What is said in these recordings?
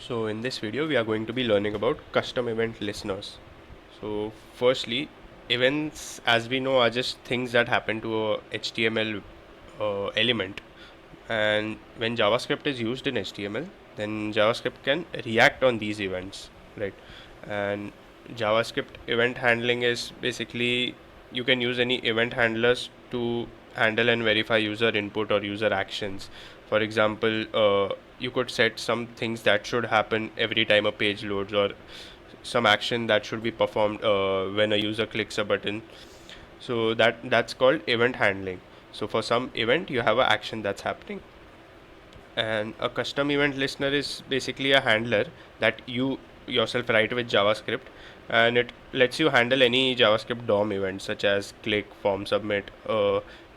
So in this video we are going to be learning about custom event listeners. So firstly, events, as we know, are just things that happen to a HTML element, and when JavaScript is used in HTML, then JavaScript can react on these events, right? And JavaScript event handling is basically you can use any event handlers to handle and verify user input or user actions. For example, you could set some things that should happen every time a page loads, or some action that should be performed when a user clicks a button. So that's called event handling. So for some event you have an action that's happening, and a custom event listener is basically a handler that you yourself write with JavaScript, and it lets you handle any JavaScript DOM events such as click, form submit,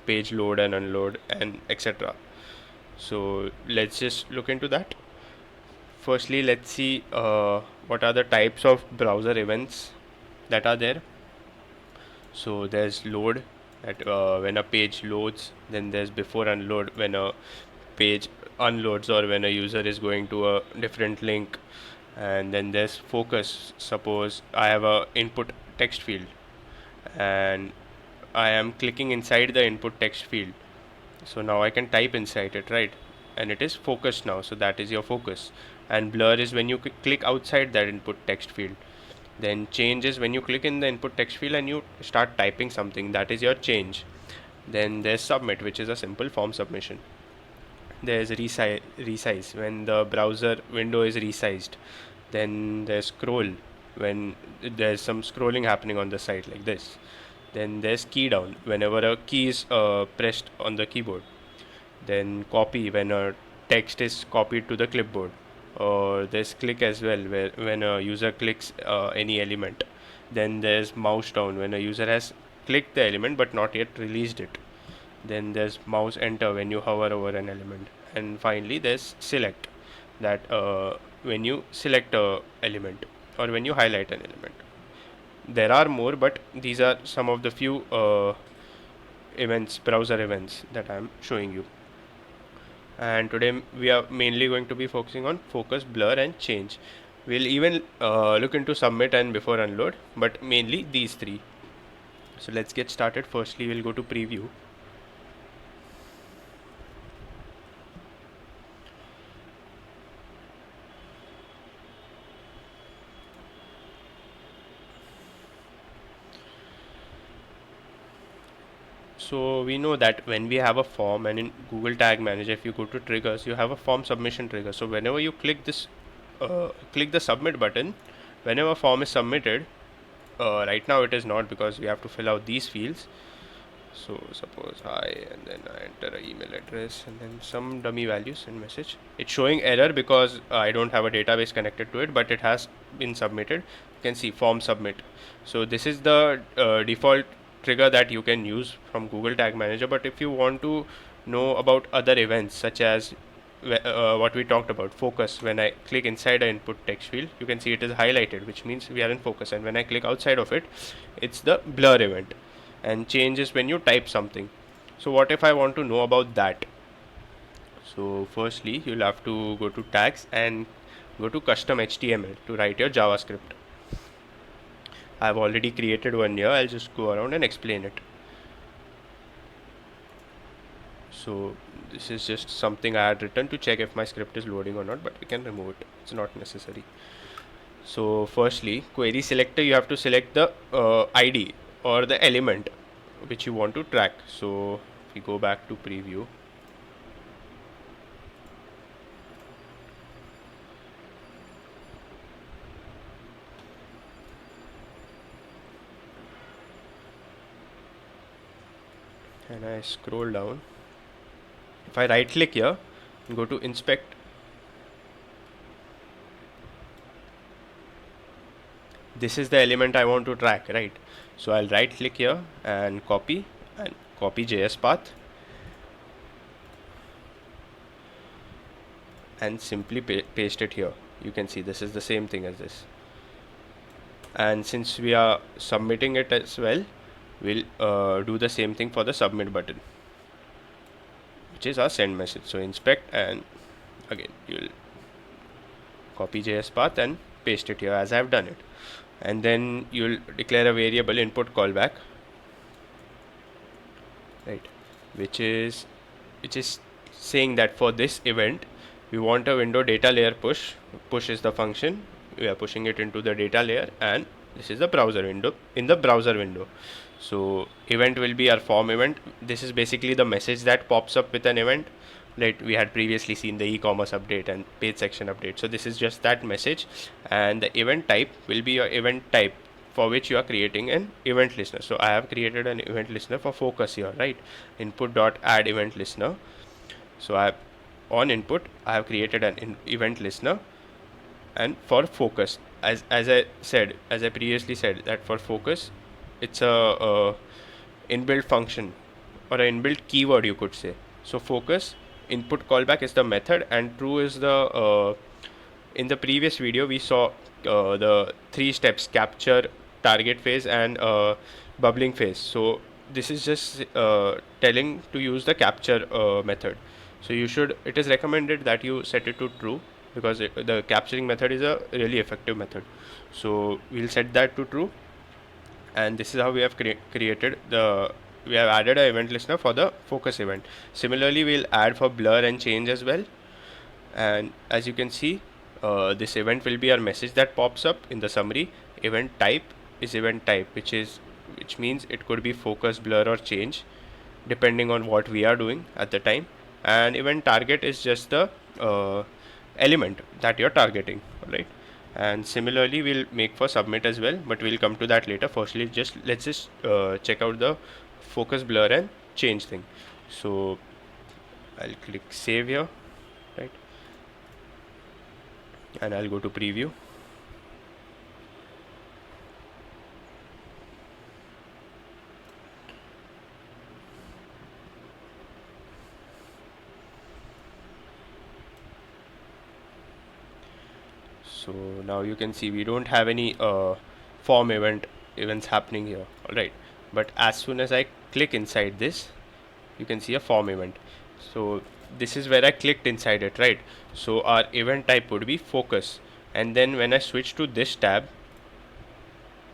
page load and unload, and etc. So let's just look into that. Firstly, let's see what are the types of browser events that are there. So there's load, that when a page loads. Then there's before unload, when a page unloads or when a user is going to a different link. And then there's focus. Suppose I have a input text field and I am clicking inside the input text field. So now I can type inside it, right? And it is focused now, so that is your focus. And blur is when you click outside that input text field. Then change is when you click in the input text field and you start typing something, that is your change. Then there's submit, which is a simple form submission. There's resize when the browser window is resized. Then there's scroll, when there's some scrolling happening on the site like this. Then there's key down, whenever a key is pressed on the keyboard. Then copy, when a text is copied to the clipboard. Or there's click as well, where when a user clicks any element. Then there's mouse down, when a user has clicked the element but not yet released it. Then there's mouse enter, when you hover over an element. And finally there's select, that when you select a element or when you highlight an element. There are more, but these are some of the few events, browser events, that I'm showing you. And today we are mainly going to be focusing on focus, blur and change. We'll even look into submit and before unload, but mainly these three. So let's get started. Firstly, we'll go to preview. So we know that when we have a form, and in Google Tag Manager, if you go to triggers, you have a form submission trigger. So whenever you click this, click the submit button, whenever form is submitted, right now it is not, because we have to fill out these fields. So suppose hi, and then I enter an email address and then some dummy values and message. It's showing error because I don't have a database connected to it, but it has been submitted. You can see form submit. So this is the default trigger that you can use from Google Tag Manager. But if you want to know about other events, such as what we talked about, focus, when I click inside an input text field, you can see it is highlighted, which means we are in focus. And when I click outside of it, it's the blur event. And change is when you type something. So what if I want to know about that? So firstly, you'll have to go to tags and go to custom HTML to write your JavaScript. I've already created one here. I'll just go around and explain it. So this is just something I had written to check if my script is loading or not, but we can remove it. It's not necessary. So firstly, query selector, you have to select the ID or the element which you want to track. So if we go back to preview, and I scroll down, if I right click here and go to inspect, this is the element I want to track, right? So I'll right click here and copy JS path, and simply paste it here. You can see this is the same thing as this. And since we are submitting it as well, we'll do the same thing for the submit button, which is our send message. So inspect, and again you'll copy JS path and paste it here as I have done it. And then you'll declare a variable input callback, right, which is saying that for this event we want a window data layer push. Push is the function, we are pushing it into the data layer, and this is the browser window. In the browser window, so event will be our form event. This is basically the message that pops up with an event. Right, we had previously seen the e-commerce update and page section update, so this is just that message. And the event type will be your event type for which you are creating an event listener. So I have created an event listener for focus here, right? Input dot add event listener. So I have, on input I have created an event listener, and for focus, as I previously said, that for focus it's a inbuilt function or an inbuilt keyword, you could say. So focus input callback is the method, and true is the in the previous video we saw the 3 steps: capture, target phase, and bubbling phase. So this is just telling to use the capture method. So it is recommended that you set it to true, because the capturing method is a really effective method. So we'll set that to true, and this is how we have we have added an event listener for the focus event. Similarly, we'll add for blur and change as well. And as you can see, this event will be our message that pops up in the summary. Event type is event type, which means it could be focus, blur, or change depending on what we are doing at the time. And event target is just the element that you're targeting, right? And similarly we'll make for submit as well, but we'll come to that later. Firstly, let's just check out the focus, blur, and change thing. So I'll click save here, right, and I'll go to preview. So now you can see we don't have any form events happening here, alright. But as soon as I click inside this, you can see a form event. So this is where I clicked inside it, right? So our event type would be focus, and then when I switch to this tab,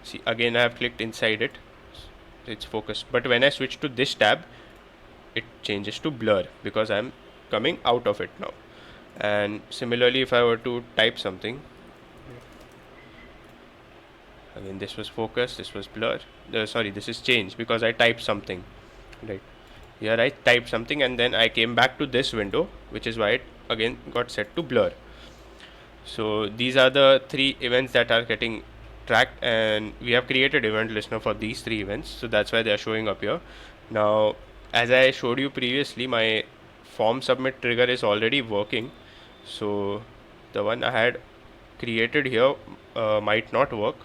see, again I have clicked inside it, it's focus. But when I switch to this tab, it changes to blur because I'm coming out of it now. And similarly, if I were to type something, again this was focus, this was blur, sorry, this is change because I typed something, right? Here I typed something and then I came back to this window, which is why it again got set to blur. So these are the 3 events that are getting tracked, and we have created event listener for these 3 events, so that's why they are showing up here. Now, as I showed you previously, my form submit trigger is already working, so the one I had created here might not work.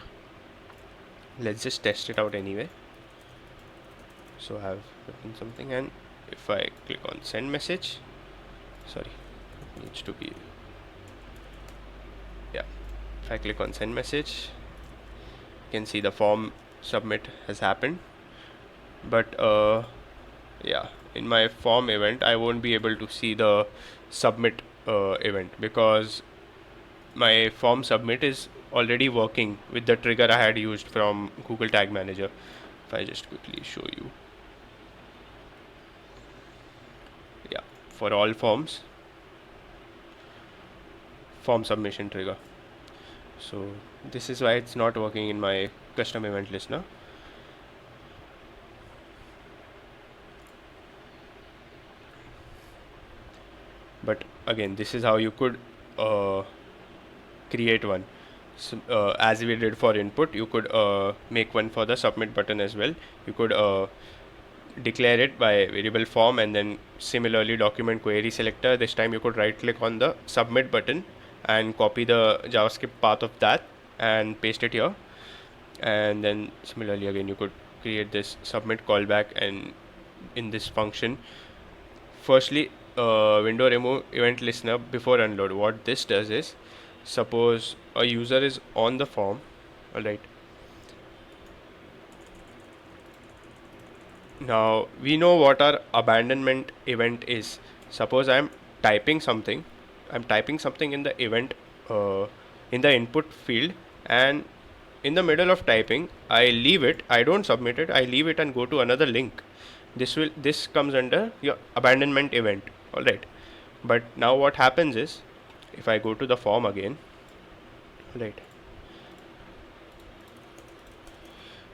Let's just test it out anyway. So I have written something, and if I click on send message, sorry, it needs to be, yeah, if I click on send message, you can see the form submit has happened. But yeah, in my form event I won't be able to see the submit event because my form submit is already working with the trigger I had used from Google Tag Manager. If I just quickly show you, yeah, for all forms, form submission trigger. So this is why it's not working in my custom event listener. But again, this is how you could create one. So, as we did for input, you could make one for the submit button as well. You could declare it by variable form, and then similarly document query selector. This time you could right click on the submit button and copy the JavaScript path of that and paste it here. And then similarly again you could create this submit callback, and in this function, firstly window remove event listener before unload. What this does is, suppose a user is on the form, alright, now we know what our abandonment event is. Suppose I'm typing something in the event uh, in the input field, and in the middle of typing I leave it, I don't submit it, I leave it and go to another link. This comes under your abandonment event. All right, but now what happens is, if I go to the form again, right,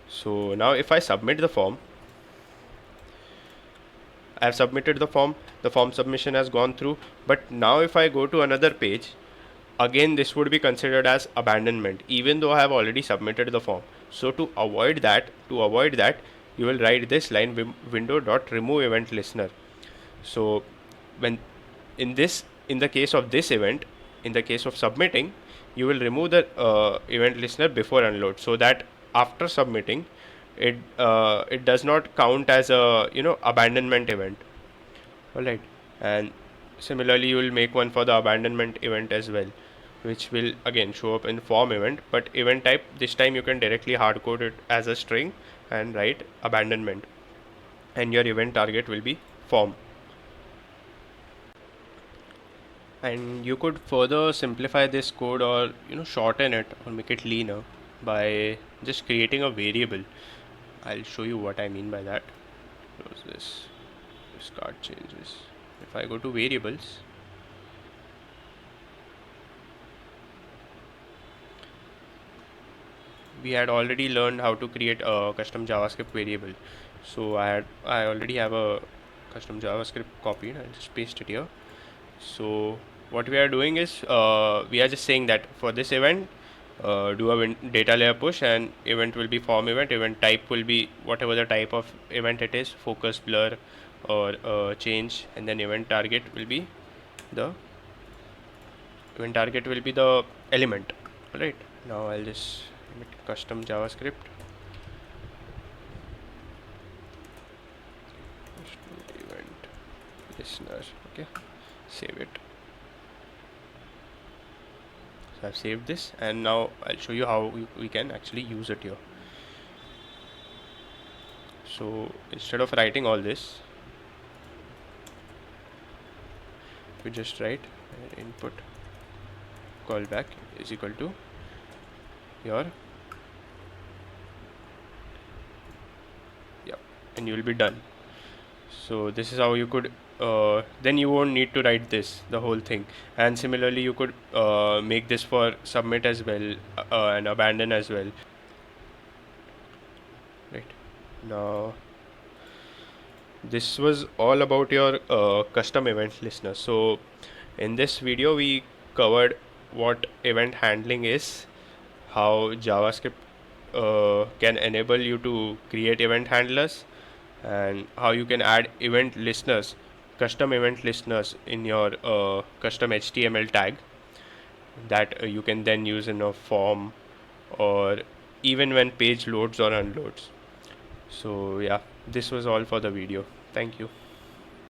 so now if I submit the form, I have submitted the form submission has gone through, but now if I go to another page, again this would be considered as abandonment even though I have already submitted the form. So to avoid that, you will write this line, window dot remove event listener. So when in the case of this event, in the case of submitting, you will remove the event listener before unload, so that after submitting it does not count as a abandonment event. All right, and similarly you will make one for the abandonment event as well, which will again show up in form event, but event type this time you can directly hard code it as a string and write abandonment, and your event target will be form. And you could further simplify this code, or shorten it or make it leaner by just creating a variable. I'll show you what I mean by that. Close this, discard changes. If I go to variables, we had already learned how to create a custom JavaScript variable. So I already have a custom JavaScript copied. I'll just paste it here. So what we are doing is we are just saying that for this event, do a data layer push, and event will be form event. Event type will be whatever the type of event it is, focus, blur, or change, and then event target will be the element. Right, now I'll just custom JavaScript event listener. Okay, save it. So I've saved this, and now I'll show you how we can actually use it here. So instead of writing all this, we just write input callback is equal to your and you will be done. So this is how you could then you won't need to write this the whole thing. And similarly you could make this for submit as well, and abandon as well. Right, now this was all about your custom event listener. So in this video we covered what event handling is, how JavaScript can enable you to create event handlers, and how you can add event listeners, custom event listeners in your custom HTML tag that you can then use in a form, or even when page loads or unloads. So yeah, this was all for the video. Thank you.